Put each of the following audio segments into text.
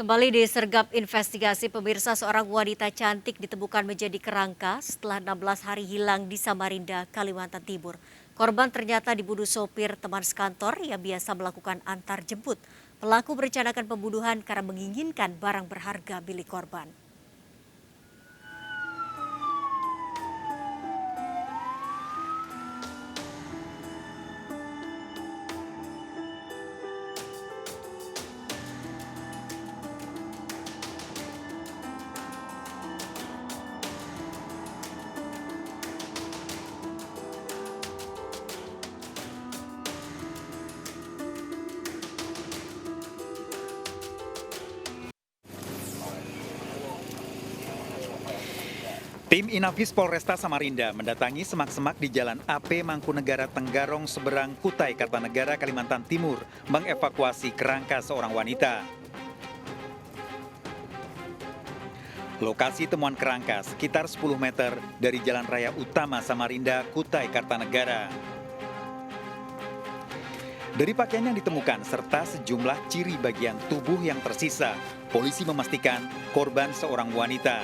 Kembali disergap investigasi pemirsa, seorang wanita cantik ditemukan menjadi kerangka setelah 16 hari hilang di Samarinda, Kalimantan Timur. Korban ternyata dibunuh sopir teman sekantor yang biasa melakukan antar jemput. Pelaku merencanakan pembunuhan karena menginginkan barang berharga milik korban. Tim Inafis Polresta Samarinda mendatangi semak-semak di Jalan AP Mangkunegara Tenggarong Seberang Kutai Kartanegara, Kalimantan Timur mengevakuasi kerangka seorang wanita. Lokasi temuan kerangka sekitar 10 meter dari Jalan Raya Utama Samarinda, Kutai Kartanegara. Dari pakaian yang ditemukan serta sejumlah ciri bagian tubuh yang tersisa, polisi memastikan korban seorang wanita.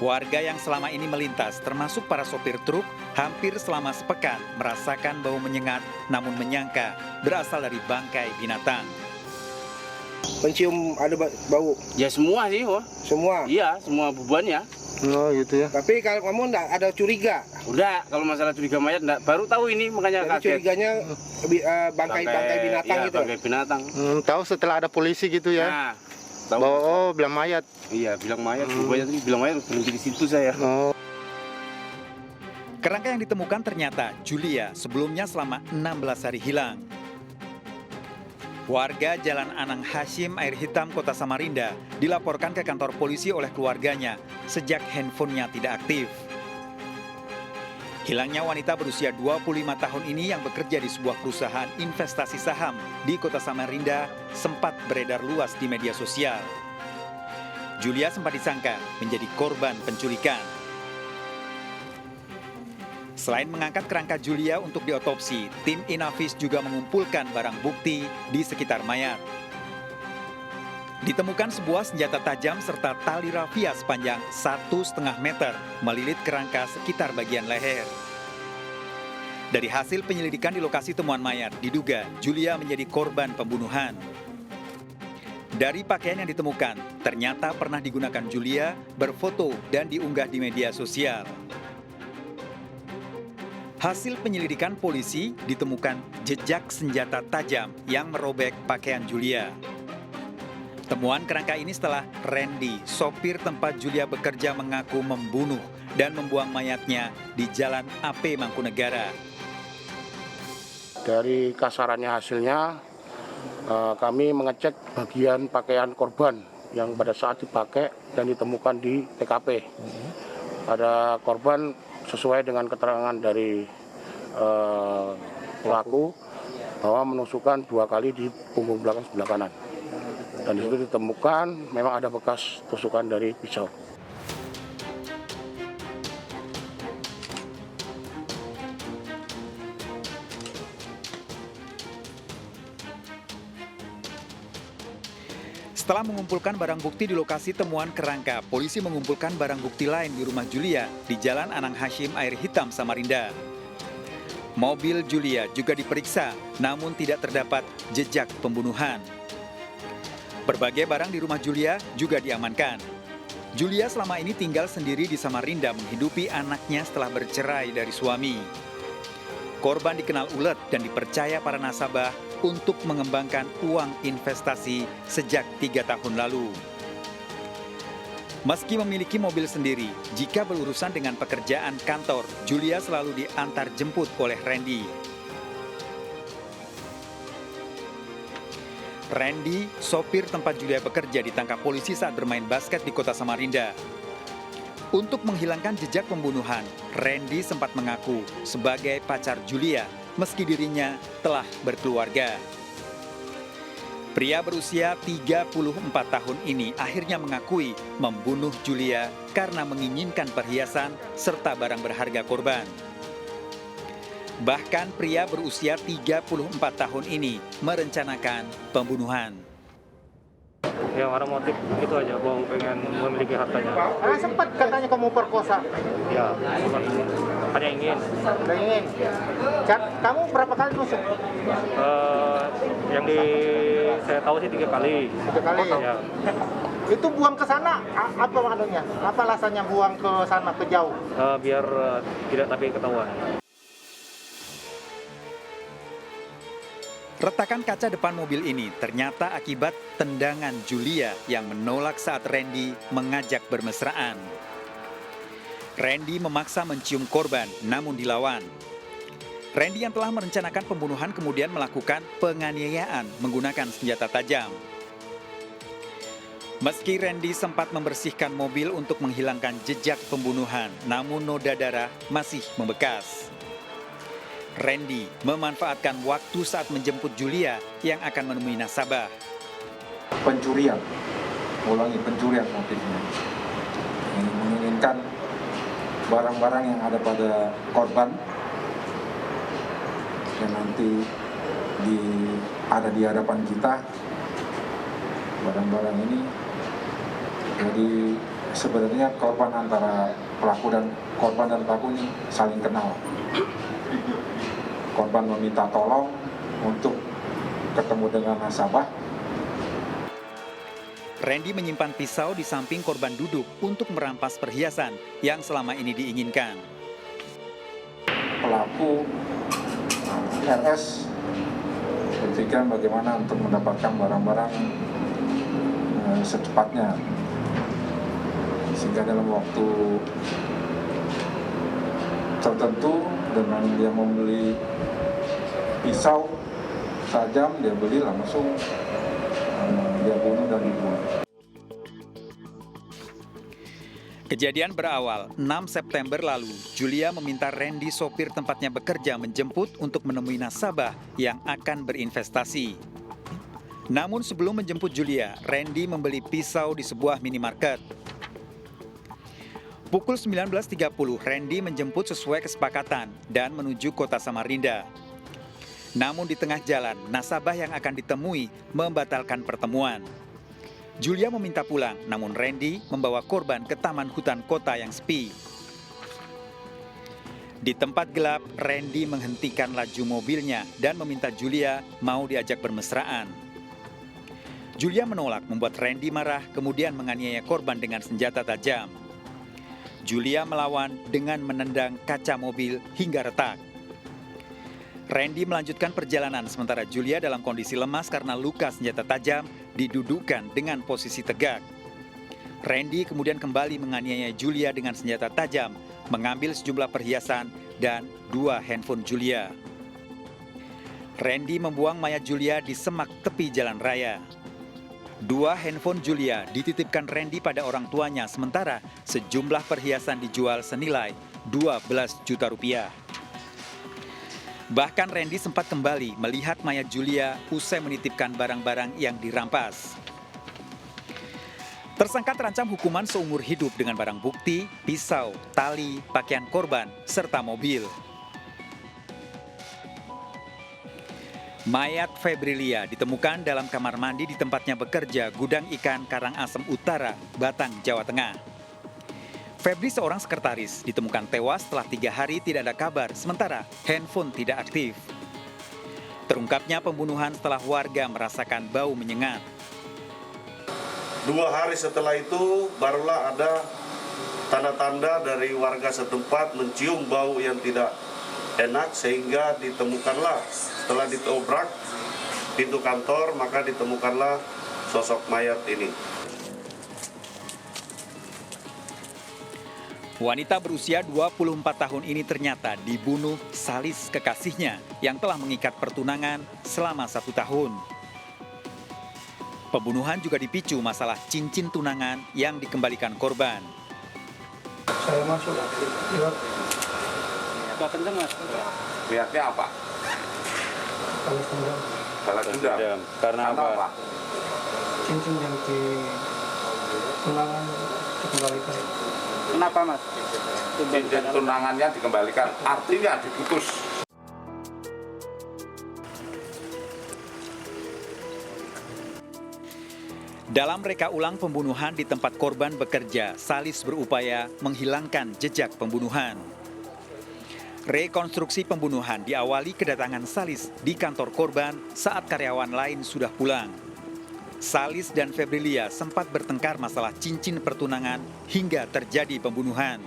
Warga yang selama ini melintas, termasuk para sopir truk, hampir selama sepekan merasakan bau menyengat, namun menyangka berasal dari bangkai binatang. Mencium ada bau? Ya semua sih, wah. Semua? Iya, semua bebannya. Oh gitu ya. Tapi kalau kamu enggak ada curiga? Udah, kalau masalah curiga mayat enggak, baru tahu ini makanya Jadi kaget. curiganya bangkai binatang iya, gitu? bangkai binatang. Tahu setelah ada polisi gitu ya? Nah, tahu. Bahwa bilang mayat. Iya, bilang mayat. Rupanya tadi bilang mayat berhenti di situ saya. Oh. Kerangka yang ditemukan ternyata Julia sebelumnya selama 16 hari hilang. Warga Jalan Anang Hashim Air Hitam Kota Samarinda dilaporkan ke kantor polisi oleh keluarganya sejak handphonenya tidak aktif. Hilangnya wanita berusia 25 tahun ini yang bekerja di sebuah perusahaan investasi saham di Kota Samarinda sempat beredar luas di media sosial. Julia sempat disangka menjadi korban penculikan. Selain mengangkat kerangka Julia untuk diotopsi, tim Inafis juga mengumpulkan barang bukti di sekitar mayat. Ditemukan sebuah senjata tajam serta tali rafia sepanjang 1,5 meter melilit kerangka sekitar bagian leher. Dari hasil penyelidikan di lokasi temuan mayat, diduga Julia menjadi korban pembunuhan. Dari pakaian yang ditemukan, ternyata pernah digunakan Julia berfoto dan diunggah di media sosial. Hasil penyelidikan polisi ditemukan jejak senjata tajam yang merobek pakaian Julia. Temuan kerangka ini setelah Randy, sopir tempat Julia bekerja, mengaku membunuh dan membuang mayatnya di Jalan AP Mangkunegara. Dari kasarannya hasilnya, kami mengecek bagian pakaian korban yang pada saat dipakai dan ditemukan di TKP. Pada korban sesuai dengan keterangan dari pelaku bahwa menusukkan 2 kali di punggung belakang sebelah kanan. Dan di situ ditemukan memang ada bekas tusukan dari pisau. Setelah mengumpulkan barang bukti di lokasi temuan kerangka, polisi mengumpulkan barang bukti lain di rumah Julia di Jalan Anang Hashim Air Hitam, Samarinda. Mobil Julia juga diperiksa, namun tidak terdapat jejak pembunuhan. Berbagai barang di rumah Julia juga diamankan. Julia selama ini tinggal sendiri di Samarinda menghidupi anaknya setelah bercerai dari suami. Korban dikenal ulet dan dipercaya para nasabah untuk mengembangkan uang investasi sejak 3 tahun lalu. Meski memiliki mobil sendiri, jika berurusan dengan pekerjaan kantor, Julia selalu diantar jemput oleh Randy. Randy, sopir tempat Julia bekerja, ditangkap polisi saat bermain basket di Kota Samarinda. Untuk menghilangkan jejak pembunuhan, Randy sempat mengaku sebagai pacar Julia meski dirinya telah berkeluarga. Pria berusia 34 tahun ini akhirnya mengakui membunuh Julia karena menginginkan perhiasan serta barang berharga korban. Bahkan pria berusia 34 tahun ini merencanakan pembunuhan. Ya karena motif itu aja, Bang, pengen memiliki hartanya. Sempat katanya kamu perkosa. Ya, cuman hanya ingin. Udah ingin. Kamu berapa kali nusuk? Yang saya tahu sih 3 kali. 3 kali. Ya. Itu buang ke sana, apa maksudnya? Apa alasannya buang ke sana, ke jauh? Biar tidak tapi ketahuan. Retakan kaca depan mobil ini ternyata akibat tendangan Julia yang menolak saat Randy mengajak bermesraan. Randy memaksa mencium korban namun dilawan. Randy yang telah merencanakan pembunuhan kemudian melakukan penganiayaan menggunakan senjata tajam. Meski Randy sempat membersihkan mobil untuk menghilangkan jejak pembunuhan, namun noda darah masih membekas. Randy memanfaatkan waktu saat menjemput Julia yang akan menemui nasabah. Pencurian, ulangi pencurian motifnya. Menginginkan barang-barang yang ada pada korban yang nanti ada di hadapan kita. Barang-barang ini jadi sebenarnya korban antara pelaku dan pelaku ini saling kenal. Korban meminta tolong untuk ketemu dengan nasabah. Randy menyimpan pisau di samping korban duduk untuk merampas perhiasan yang selama ini diinginkan. Pelaku RS berpikir bagaimana untuk mendapatkan barang-barang secepatnya, sehingga dalam waktu tertentu dengan dia membeli pisau tajam, dia beli langsung dia bunuh dan dibuang. Kejadian berawal 6 September lalu. Julia meminta Randy, sopir tempatnya bekerja, menjemput untuk menemui nasabah yang akan berinvestasi. Namun sebelum menjemput Julia, Randy membeli pisau di sebuah minimarket. Pukul 19.30, Randy menjemput sesuai kesepakatan dan menuju kota Samarinda. Namun di tengah jalan, nasabah yang akan ditemui membatalkan pertemuan. Julia meminta pulang, namun Randy membawa korban ke taman hutan kota yang sepi. Di tempat gelap, Randy menghentikan laju mobilnya dan meminta Julia mau diajak bermesraan. Julia menolak, membuat Randy marah, kemudian menganiaya korban dengan senjata tajam. Julia melawan dengan menendang kaca mobil hingga retak. Randy melanjutkan perjalanan sementara Julia dalam kondisi lemas karena luka senjata tajam didudukkan dengan posisi tegak. Randy kemudian kembali menganiaya Julia dengan senjata tajam, mengambil sejumlah perhiasan dan 2 handphone Julia. Randy membuang mayat Julia di semak tepi jalan raya. 2 handphone Julia dititipkan Randy pada orang tuanya, sementara sejumlah perhiasan dijual senilai 12 juta rupiah. Bahkan Randy sempat kembali melihat mayat Julia usai menitipkan barang-barang yang dirampas. Tersangka terancam hukuman seumur hidup dengan barang bukti, pisau, tali, pakaian korban, serta mobil. Mayat Febrilia ditemukan dalam kamar mandi di tempatnya bekerja, Gudang Ikan Karangasem Utara, Batang, Jawa Tengah. Febri, seorang sekretaris, ditemukan tewas setelah 3 hari tidak ada kabar, sementara handphone tidak aktif. Terungkapnya pembunuhan setelah warga merasakan bau menyengat. 2 hari setelah itu barulah ada tanda-tanda dari warga setempat mencium bau yang tidak enak, sehingga ditemukanlah setelah ditobrak pintu kantor, maka ditemukanlah sosok mayat ini. Wanita berusia 24 tahun ini ternyata dibunuh salis kekasihnya yang telah mengikat pertunangan selama 1 tahun. Pembunuhan juga dipicu masalah cincin tunangan yang dikembalikan korban. Saya masuk lihat Kenceng, Mas. Lihatnya apa? balas dendam. Balas dendam. Karena apa? Cincin yang di tunangan dikembalikan. Kenapa, Mas? Cincin tunangannya dikembalikan, artinya diputus. Dalam reka ulang pembunuhan di tempat korban bekerja, Salis berupaya menghilangkan jejak pembunuhan. Rekonstruksi pembunuhan diawali kedatangan Salis di kantor korban saat karyawan lain sudah pulang. Salis dan Febrilia sempat bertengkar masalah cincin pertunangan hingga terjadi pembunuhan.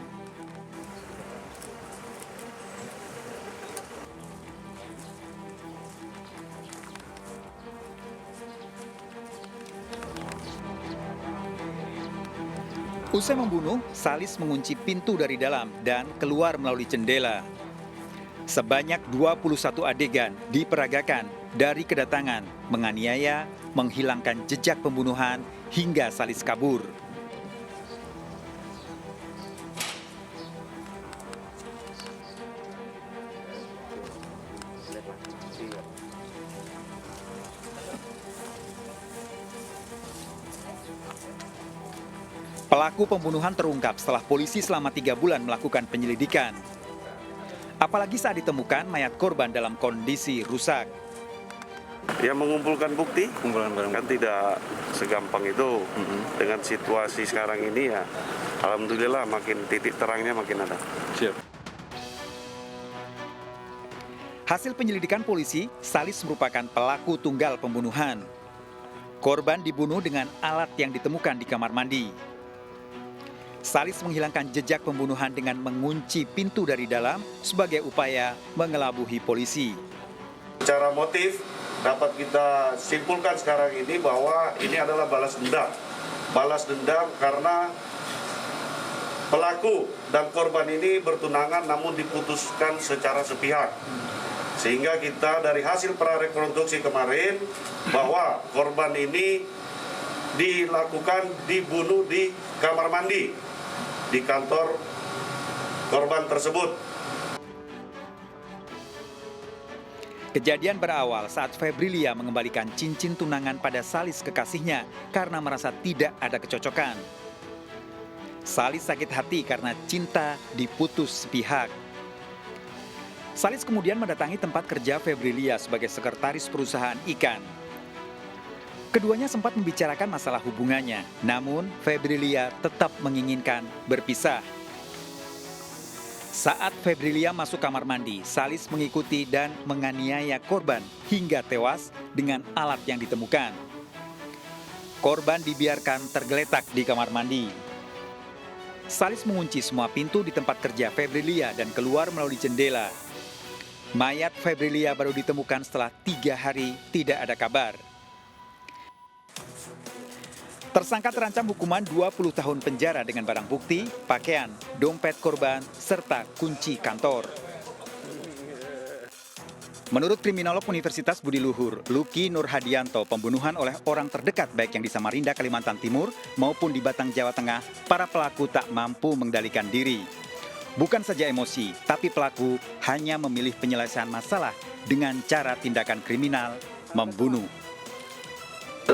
Usai membunuh, Salis mengunci pintu dari dalam dan keluar melalui jendela. Sebanyak 21 adegan diperagakan dari kedatangan, menganiaya, menghilangkan jejak pembunuhan, hingga Salis kabur. Pelaku pembunuhan terungkap setelah polisi selama 3 bulan melakukan penyelidikan. Apalagi saat ditemukan mayat korban dalam kondisi rusak. Ya mengumpulkan bukti, kan tidak segampang itu. Dengan situasi sekarang ini ya, alhamdulillah makin titik terangnya makin ada. Siap. Hasil penyelidikan polisi, Salis merupakan pelaku tunggal pembunuhan. Korban dibunuh dengan alat yang ditemukan di kamar mandi. Salis menghilangkan jejak pembunuhan dengan mengunci pintu dari dalam sebagai upaya mengelabuhi polisi. Secara motif dapat kita simpulkan sekarang ini bahwa ini adalah balas dendam. Balas dendam karena pelaku dan korban ini bertunangan namun diputuskan secara sepihak. Sehingga kita dari hasil prarekonstruksi kemarin bahwa korban ini dibunuh di kamar mandi di kantor korban tersebut. Kejadian berawal saat Febrilia mengembalikan cincin tunangan pada Salis kekasihnya karena merasa tidak ada kecocokan. Salis sakit hati karena cinta diputus sepihak. Salis kemudian mendatangi tempat kerja Febrilia sebagai sekretaris perusahaan ikan. Keduanya sempat membicarakan masalah hubungannya, namun Febrilia tetap menginginkan berpisah. Saat Febrilia masuk kamar mandi, Salis mengikuti dan menganiaya korban hingga tewas dengan alat yang ditemukan. Korban dibiarkan tergeletak di kamar mandi. Salis mengunci semua pintu di tempat kerja Febrilia dan keluar melalui jendela. Mayat Febrilia baru ditemukan setelah 3 hari tidak ada kabar. Tersangka terancam hukuman 20 tahun penjara dengan barang bukti, pakaian, dompet korban, serta kunci kantor. Menurut kriminolog Universitas Budi Luhur, Luki Nurhadianto, pembunuhan oleh orang terdekat baik yang di Samarinda, Kalimantan Timur maupun di Batang, Jawa Tengah, para pelaku tak mampu mengendalikan diri. Bukan saja emosi, tapi pelaku hanya memilih penyelesaian masalah dengan cara tindakan kriminal, membunuh.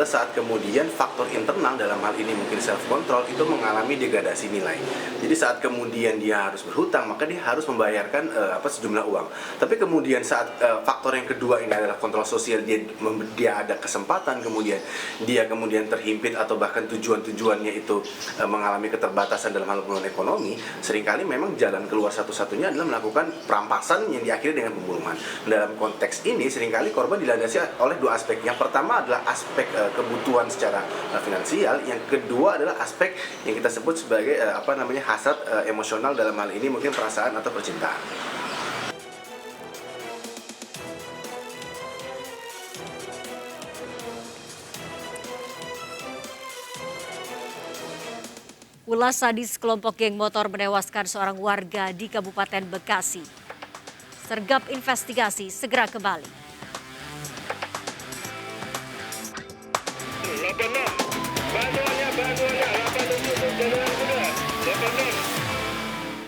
Saat kemudian faktor internal dalam hal ini mungkin self control itu mengalami degradasi nilai. Jadi saat kemudian dia harus berhutang maka dia harus membayarkan sejumlah uang. Tapi kemudian saat faktor yang kedua ini adalah kontrol sosial, dia ada kesempatan kemudian dia kemudian terhimpit atau bahkan tujuannya itu mengalami keterbatasan dalam hal hubungan ekonomi, seringkali memang jalan keluar satu-satunya adalah melakukan perampasan yang diakhiri dengan pembunuhan. Dalam konteks ini seringkali korban dilandasi oleh 2 aspek. Yang pertama adalah aspek kebutuhan secara finansial, yang kedua adalah aspek yang kita sebut sebagai hasrat emosional, dalam hal ini mungkin perasaan atau percintaan. Ulas sadis kelompok geng motor menewaskan seorang warga di Kabupaten Bekasi. Sergap investigasi segera kembali. 86, bantuannya, 87, jalan